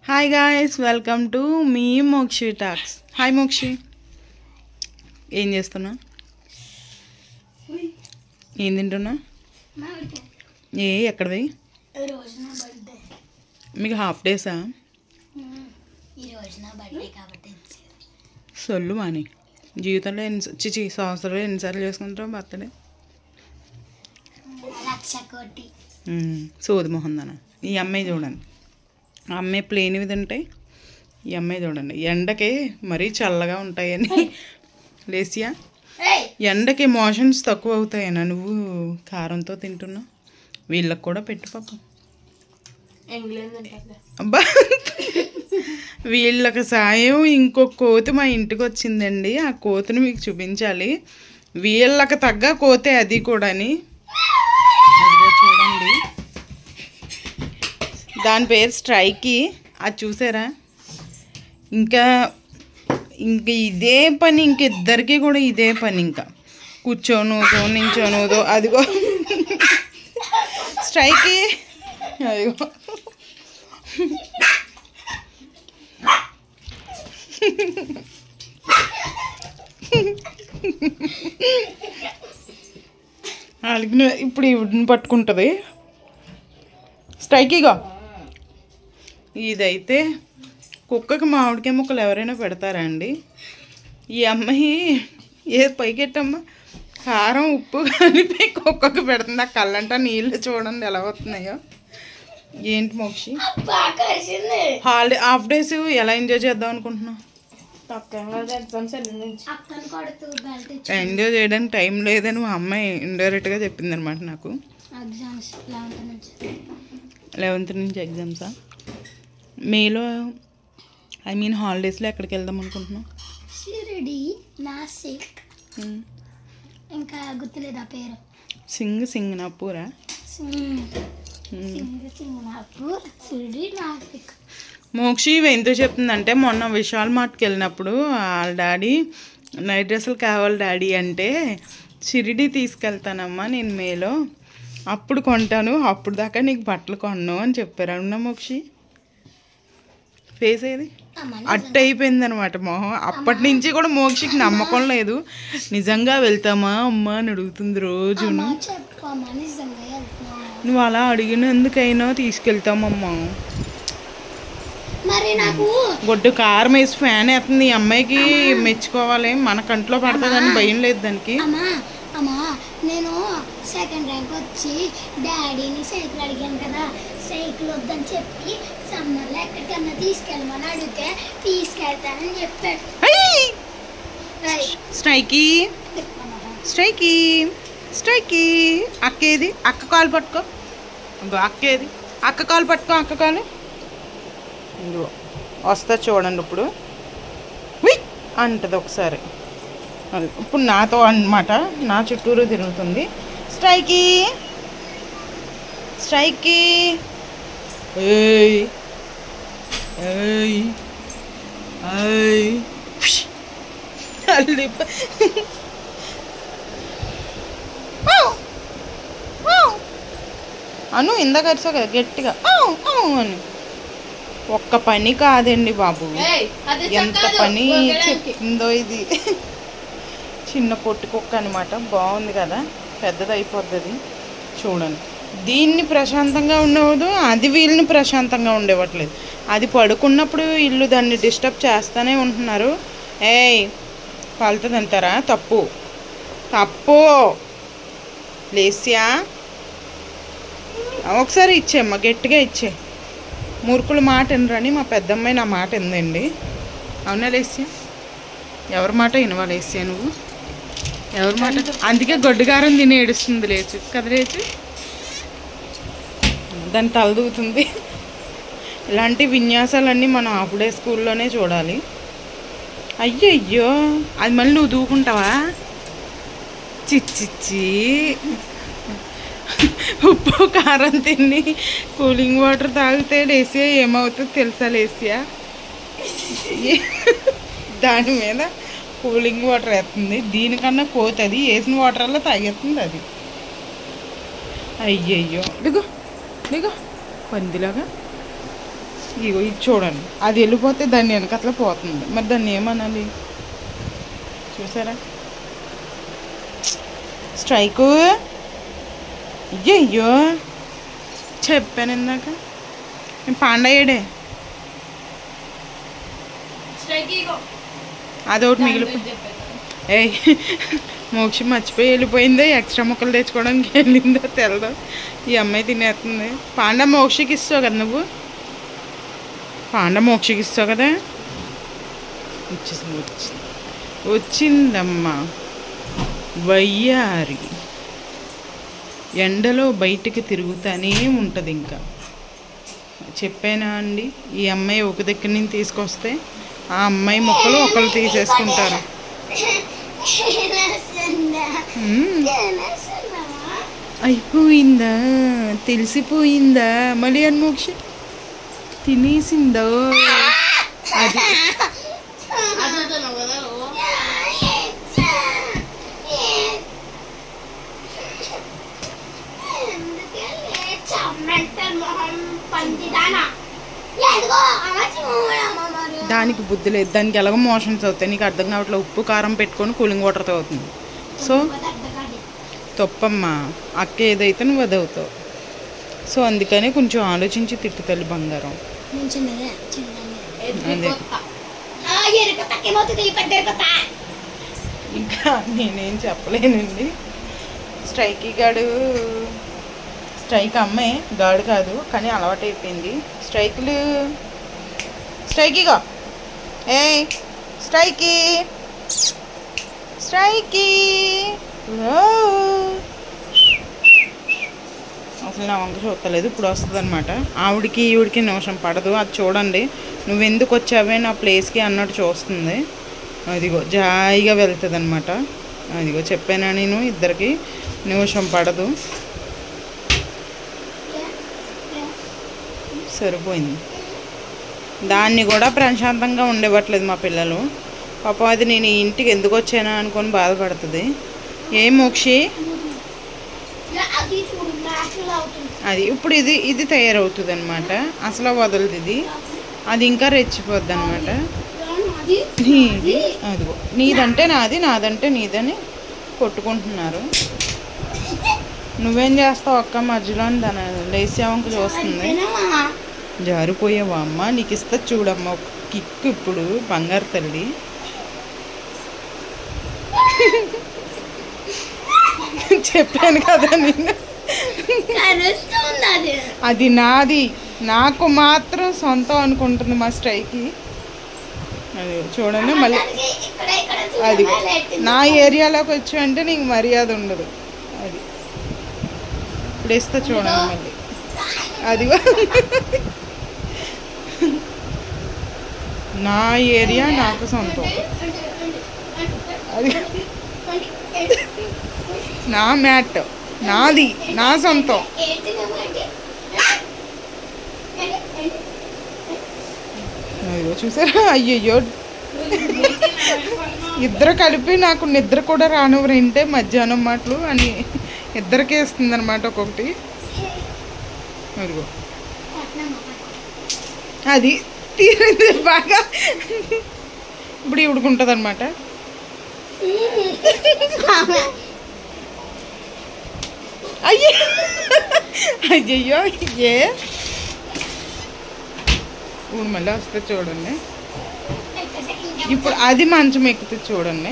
Hi guys, welcome to me Mokshi talks. Hi Mokshi, ఏం చేస్తున్నా? ఏం తింటున్నా? ఎక్కడది? మీకు హాఫ్ డేసా? సొల్లు మాని. జీవితంలో సంవత్సరంలో ఎన్నిసార్లు చేసుకుంటావు బర్త్డే? సోది మొహందన. ఈ అమ్మాయి చూడండి, ఆ అమ్మాయి ప్లేనివి తింటాయి, ఈ అమ్మాయి చూడండి ఎండకి మరీ చల్లగా ఉంటాయని. లేసియా, ఎండకి మోషన్స్ తక్కువ అవుతాయనా నువ్వు కారంతో తింటున్నావు? వీళ్ళకి కూడా పెట్టు పాపం. అబ్బా, వీళ్ళకి సాయం ఇంకొక కోతి మా ఇంటికి వచ్చిందండి. ఆ కోతిని మీకు చూపించాలి. వీళ్ళకి తగ్గ కోతే అది కూడాని. అదిగో చూడండి, దాని పేరు స్ట్రైకీ. అది చూసారా? ఇంకా ఇదే పని, ఇంకిద్దరికి కూడా ఇదే పని. ఇంకా కూర్చోనుదో నించోనుదో. అదిగో స్ట్రైకీ, అదిగో అలిగిన ఇప్పుడు ఇవిడిని పట్టుకుంటుంది స్ట్రైకీగా. ఇదైతే కుక్కకి మామిడికాయ ముక్కలు ఎవరైనా పెడతారా అండి? ఈ అమ్మాయి పైకెట్టమ్మా కారం ఉప్పు కలిపి కుక్కకి పెడుతుంది. ఆ కళ్ళంటా నీళ్ళు చూడండి ఎలా వస్తున్నాయో. ఏంటి మోక్షి, హాలిడే హాఫ్ డేస్ ఎలా ఎంజాయ్ చేద్దాం అనుకుంటున్నావు? ఎంజాయ్ చేయడానికి టైం లేదని మా అమ్మాయి ఇండైరెక్ట్గా చెప్పింది అనమాట నాకు. 11th నుంచి ఎగ్జామ్సా? మేలో హాలిడేస్లో ఎక్కడికి వెళ్దాం అనుకుంటున్నాం? షిరిడి, నాసిక్, ఇంకా గుర్తులేదు ఆ పేరు. సింగనాపూరా? సింగనాపూర్, షిరిడి, నాసిక్. మోక్షి ఇవి ఎందుకు చెప్తుందంటే, మొన్న విశాల్ మార్ట్కి వెళ్ళినప్పుడు వాళ్ళ డాడీ నైట్ డ్రెస్సులు కావాలి డాడీ అంటే, షిరిడి తీసుకెళ్తానమ్మా నేను మేలో, అప్పుడు కొంటాను, అప్పుడు దాకా నీకు బట్టలు కొన్నావు అని చెప్పారు. అవునా మోక్షి? ఫేస్ ఏది అట్ట అయిపోయిందనమాట మొహం. అప్పటి నుంచి కూడా మోక్షికి నమ్మకం లేదు. నిజంగా వెళ్తామా అమ్మ అని అడుగుతుంది రోజును. నువ్వు అలా అడిగినందుకైనా తీసుకెళ్తామమ్మా. గొడ్డు కారం వేసి ఫ్యాన్ వేస్తుంది. ఈ అమ్మాయికి మెచ్చుకోవాలి, మన కంట్లో పడుతుందని భయం లేదు దానికి. నేను సెకండ్ ర్యాంక్ వచ్చి డాడీని సైకిల్ అడిగాను కదా, సైకిల్ వద్దని చెప్పి సమ్మర్లో ఎక్కడికన్నా తీసుకెళ్ళమని అడిగితే తీసుకెళ్తానని చెప్పాడు. స్ట్రైకీ స్ట్రైకీ స్ట్రైకీ. అక్కేది? అక్క కాలు పట్టుకో. అక్కేది? అక్క కాలు పట్టుకో. అక్క కాలు వస్తా చూడండి. ఇప్పుడు అంటది ఒకసారి. ఇప్పుడు నాతో అన్నమాట, నా చుట్టూరు తిరుగుతుంది. స్ట్రైకీ స్ట్రైకీ. ఏయ్ ఏయ్ ఏయ్ అను ఇందాక అరిసా కదా గట్టిగా అని. ఒక్క పని కాదండి బాబు, ఎంత పని చెప్పిందో ఇది. చిన్న పొట్టి కుక్క అనమాట. బాగుంది కదా, పెద్దది అయిపోతుంది చూడండి. దీన్ని ప్రశాంతంగా ఉండవద్దు, అది వీళ్ళని ప్రశాంతంగా ఉండేవట్లేదు. అది పడుకున్నప్పుడు వీళ్ళు దాన్ని డిస్టర్బ్ చేస్తూనే ఉంటున్నారు. ఏయ్ కాలుతుంది అంటారా? తప్పు తప్పు. లేసియా ఒకసారి ఇచ్చేమ్మా, గట్టిగా ఇచ్చే. మూర్ఖుల మాట వినరని మా పెద్దమ్మాయి నా మాట విందండి. అవునా లేసియా? ఎవరి మాట వినవా లేసియా నువ్వు? ఎవరి మాట? అందుకే గొడ్డుగారం తిని ఏడుస్తుంది. లేచు కదా, లేచు. దాన్ని తలదూతుంది. ఇలాంటి విన్యాసాలన్నీ మనం హాఫ్ డే స్కూల్లోనే చూడాలి. అయ్యయ్యో, అది మళ్ళీ నువ్వు దూకుంటావా? చిచ్చిచ్చి. ఉప్పు కారం తిని కూలింగ్ వాటర్ తాగితే లేసియా ఏమవుతుందో తెలుసా లేసియా? దాని మీద కూలింగ్ వాటర్ వేస్తుంది. దీనికన్నా పోతుంది, వేసిన వాటర్లో తాగేస్తుంది అది. అయ్యయ్యో, దిగో దిగో పందిలాగా. ఇగో ఇది చూడండి, అది వెళ్ళిపోతే దాన్ని వెనకట్లా పోతుంది. మరి దాన్ని ఏమనాలి చూసారా? స్ట్రైకు. అయ్యో చెప్పాను ఇందాక. పాండయ్యడే అదొకటి మిగిలిపోయి. ఏ మోక్షం మర్చిపోయి వెళ్ళిపోయిందే, ఎక్స్ట్రా ముక్కలు తెచ్చుకోవడానికి వెళ్ళిందో తెలదు. ఈ అమ్మాయి తినేస్తుంది. పాండ మోక్షకి ఇస్తావు కదా నువ్వు, పాండ మోక్షకి ఇస్తావు కదా. వచ్చిందమ్మా వయ్యారి. ఎండలో బయటికి తిరుగుతూనే ఉంటుంది. ఇంకా చెప్పానా అండి, ఈ అమ్మాయి ఒక దగ్గర నుంచి తీసుకొస్తే ఆ అమ్మాయి మొక్కలు ఒకళ్ళు తీసేసుకుంటారు. అయిపోయిందా, తెలిసిపోయిందా మళ్ళీ అని మోక్ష తినేసిందో. అది దానికి బుద్ధి లేదు, దానికి ఎలాగో మోషన్స్ అవుతాయి. నీకు అర్థం కావట్లేదు. ఉప్పు కారం పెట్టుకొని కూలింగ్ వాటర్తో అవుతుంది. సో తప్పమ్మా, అక్క ఏదైతే నువ్వు అది అవుతావు. సో అందుకని కొంచెం ఆలోచించి తిట్టు తల్లి బంగారం. అదే ఇంకా నేనేం చెప్పలేనండి. స్ట్రైకీ గాడు, స్ట్రైక్ అమ్మాయి గాడు కాదు కానీ అలవాటు అయిపోయింది. స్ట్రైకులు స్ట్రైకీగా. ఏ స్ట్రైకీ స్ట్రైకీ అసలు నా వంక చూస్తలేదు. ఇప్పుడు వస్తుంది అనమాట. ఆవిడికి ఈవిడికి నిమిషం పడదు. అది చూడండి, నువ్వెందుకు వచ్చావే నా ప్లేస్కి అన్నట్టు చూస్తుంది. అదిగో జాయిగా వెళ్తుంది అనమాట. అదిగో చెప్పానా నేను, ఇద్దరికి నిమిషం పడదు. సరిపోయింది. దాన్ని కూడా ప్రశాంతంగా ఉండేవట్లేదు మా పిల్లలు. పాపం అది నేను ఇంటికి ఎందుకు వచ్చానా అనుకొని బాధపడుతుంది. ఏ మోక్షి అది ఇప్పుడు ఇది తయారవుతుంది అనమాట. అసలు వదలదు ఇది, అది ఇంకా రెచ్చిపోద్ది అనమాట. నీది అదిగో, నీదంటే నాది, నాదంటే నీదని కొట్టుకుంటున్నారు. నువ్వేం చేస్తావు అక్క మధ్యలో తన లేసావంక చూస్తుంది. జారిపోయావా అమ్మ, నీకు ఇస్తా చూడమ్మ ఒక కిక్. ఇప్పుడు బంగారు తల్లి. చెప్పాను కదా నేను, అది నాది, నాకు మాత్రం సొంతం అనుకుంటుంది మా స్ట్రైకి. అది చూడండి మళ్ళీ, అది నా ఏరియాలోకి వచ్చావంటే నీకు మర్యాద ఉండదు. అది ఇప్పుడు ఇస్తా చూడండి మళ్ళీ. అది నా ఏరియా నాకు సొంతం. అది నా మ్యాట్ నాది, నా సొంతం. అయ్యో చూసారా, అయ్యయ్యో ఇద్దరు కలిపి నాకు నిద్ర కూడా రానివ్వరంటే మధ్యాహ్నం మాటలు అని ఇద్దరికే ఇస్తుంది అనమాట ఒక్కొక్కటి. అదిగో అది తీరింది బాగా. ఇప్పుడు ఇవిడుకుంటుంది అనమాట. అయ్యో అయ్యయ్యో ఏ ఇప్పుడు మళ్ళీ వస్తే చూడండి. ఇప్పుడు అది మంచం ఎక్కుతుంది చూడండి.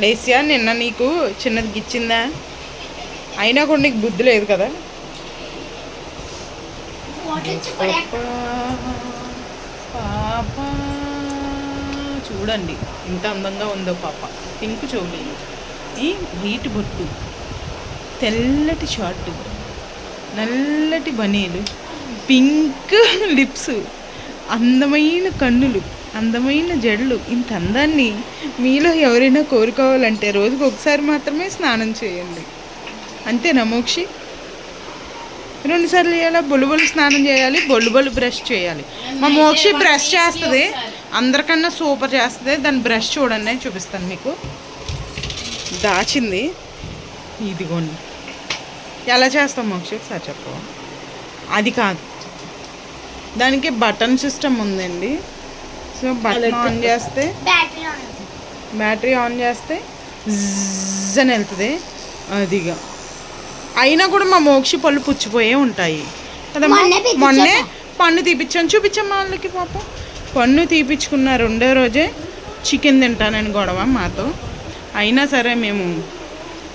లేసియా నిన్న నీకు చిన్నది గిచ్చిందా, అయినా కూడా నీకు బుద్ధి లేదు కదా. పాప చూడండి ఎంత అందంగా ఉందో పాప. పింక్ చోళీ, ఈ వైట్ బొట్టు, తెల్లటి షార్ట్, నల్లటి బనీలు, పింక్ లిప్స్, అందమైన కన్నులు, అందమైన జడలు. ఇంత అందాన్ని మీలో ఎవరైనా కోరుకోవాలంటే రోజుకు ఒకసారి మాత్రమే స్నానం చేయండి. అంతేనా మోక్షి? 2 సార్లు చేయాలి. బొల్లు స్నానం చేయాలి, బొల్లు బ్రష్ చేయాలి. మా మోక్షి బ్రష్ చేస్తుంది, అందరికన్నా సూపర్ చేస్తుంది. దాని బ్రష్ చూడండి, చూపిస్తాను మీకు. దాచింది ఇదిగోండి. ఎలా చేస్తాం మోక్షి ఒకసారి చెప్పు. అది కాదు, దానికి బటన్ సిస్టమ్ ఉందండి. సో బటన్ ఆన్ చేస్తే బ్యాటరీ ఆన్ చేస్తే జ్జ్ అని వెళ్తుంది. అదిగా అయినా కూడా మా మోక్షి పళ్ళు పుచ్చిపోయే ఉంటాయి కదమ్మా. మొన్నే పన్ను తీపిచ్చాను, చూపించమ్మా వాళ్ళకి. పాపం పన్ను తీపిచ్చుకున్న రెండో రోజే చికెన్ తింటానని గొడవ మాతో. అయినా సరే మేము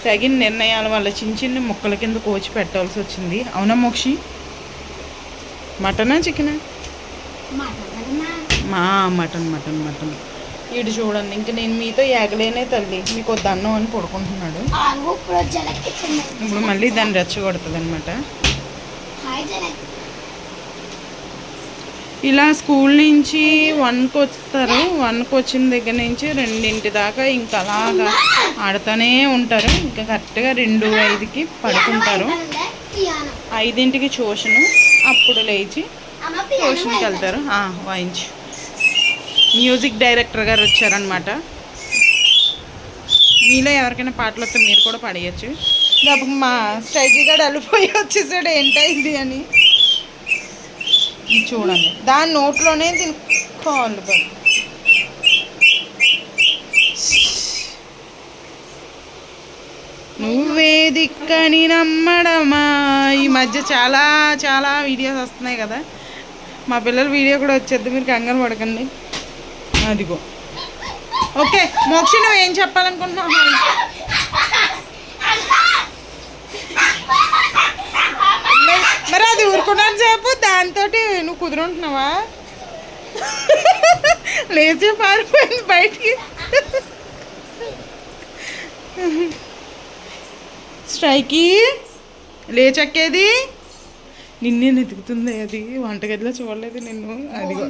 తగిన నిర్ణయాల వల్ల చిన్న చిన్న ముక్కల కింద కోచి పెట్టాల్సి వచ్చింది. అవునా మోక్షి? మటనా చికెనా? Mutton mutton mutton. ఇటు చూడండి, ఇంక నేను మీతో ఏగలేనే తల్లి, మీకు వద్దన్నం అని పడుకుంటున్నాడు. ఇప్పుడు మళ్ళీ దాన్ని రెచ్చగొడుతుంది అనమాట. ఇలా స్కూల్ నుంచి 1కి వస్తారు. 1కి వచ్చిన దగ్గర నుంచి 2 దాకా ఇంకా అలాగా ఆడుతూనే ఉంటారు. ఇంకా కరెక్ట్గా 2:05కి పడుకుంటారు. 5కి ట్యూషను. అప్పుడు లేచి ట్యూషన్కి వెళ్తారు. వాయించు. మ్యూజిక్ డైరెక్టర్ గారు వచ్చారనమాట. మీలో ఎవరికైనా పాటలు వస్తే మీరు కూడా పడేయచ్చు. అప్పుడు మా స్ట్రైకీ గారు అల్లిపోయి వచ్చేసాడు ఏంటైంది అని. చూడండి, దాని నోట్లోనే తినుకోవాలి. నువ్వే దిక్కని నమ్మడమా. ఈ మధ్య చాలా చాలా వీడియోస్ వస్తున్నాయి కదా, మా పిల్లల వీడియో కూడా వచ్చేది, మీరు కంగారు పడకండి. అదిగో. ఓకే మోక్షి, నువ్వు ఏం చెప్పాలనుకుంటున్నావు? మరి అది ఊరుకున్నాను చెప్పు, దాంతో నువ్వు కుదురుంటున్నావా? లేచి పారిపోయింది బయటికి. స్ట్రైకీ లేచక్కేది నిన్నే వెతుకుతుంది. అది వంటగదిలో చూడలేదు నిన్ను. అదిగో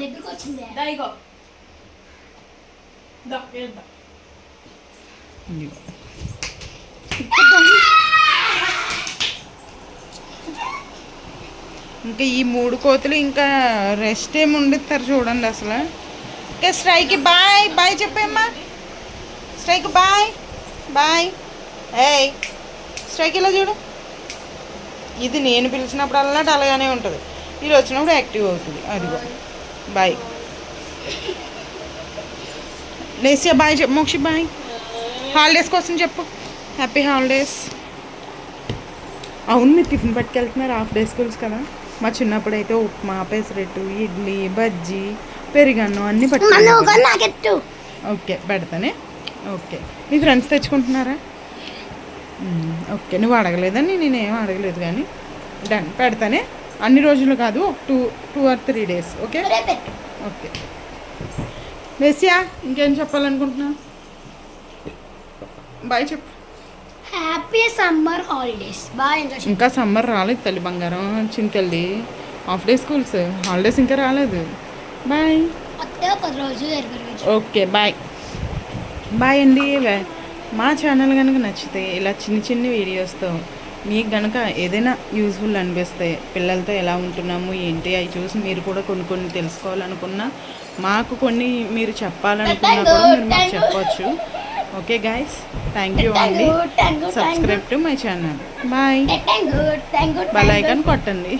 ఇంకా ఈ 3 కోతులు ఇంకా రెస్ట్ ఏమి ఉండిస్తారు చూడండి అసలు. ఇంకా స్ట్రైకి బాయ్ బాయ్ చెప్పమ్మా. Strike bye bye. ఏయ్ స్ట్రైక్ ఇలా చూడు. ఇది నేను పిలిచినప్పుడల్లా అలాగానే ఉంటుంది, వీళ్ళు వచ్చినప్పుడు యాక్టివ్ అవుతుంది. అదిగో బాయ్. లేసియా బాయ్ చెప్పు. మోక్షి బాయ్. హాలిడేస్ కోసం చెప్పు. Happy holidays. అవును, మీరు టిఫిన్ పట్టుకెళ్తున్నారు, హాఫ్ డే స్కూల్స్ కదా. మా చిన్నప్పుడు అయితే ఉప్మా, పెసరెట్టు, ఇడ్లీ, బజ్జీ, పెరుగన్నం అన్నీ పట్టుకెళ్తాను. ఓకే పెడతానే. ఓకే, మీ ఫ్రెండ్స్ తెచ్చుకుంటున్నారా? ఓకే, నువ్వు అడగలేదని నేనేం అడగలేదు కానీ డన్. పెడతానే, అన్ని రోజులు కాదు, 2 or 3 days. Okay okay. లేసియా ఇంకేం చెప్పాలనుకుంటున్నా? బాయ్ చెప్పు. Happy summer holidays. బాయ్. ఇంకా సమ్మర్ రాలేదు తల్లి బంగారం, చింతల్లి. హాఫ్ డే స్కూల్స్ హాలిడేస్ ఇంకా రాలేదు. బాయ్. ఓకే బాయ్ బాయ్ అండి. మా ఛానల్ కనుక నచ్చితే ఇలా చిన్న చిన్న వీడియోస్తో మీకు కనుక ఏదైనా యూజ్ఫుల్ అనిపిస్తే, పిల్లలతో ఎలా ఉంటున్నాము ఏంటి అవి చూసి మీరు కూడా కొన్ని తెలుసుకోవాలనుకున్నా, మాకు కొన్ని మీరు చెప్పాలనుకున్నా కూడా మీరు మాకు చెప్పవచ్చు. ఓకే గైస్, థ్యాంక్ యూ అండి. Subscribe to my channel. Bye. Bell icon కొట్టండి.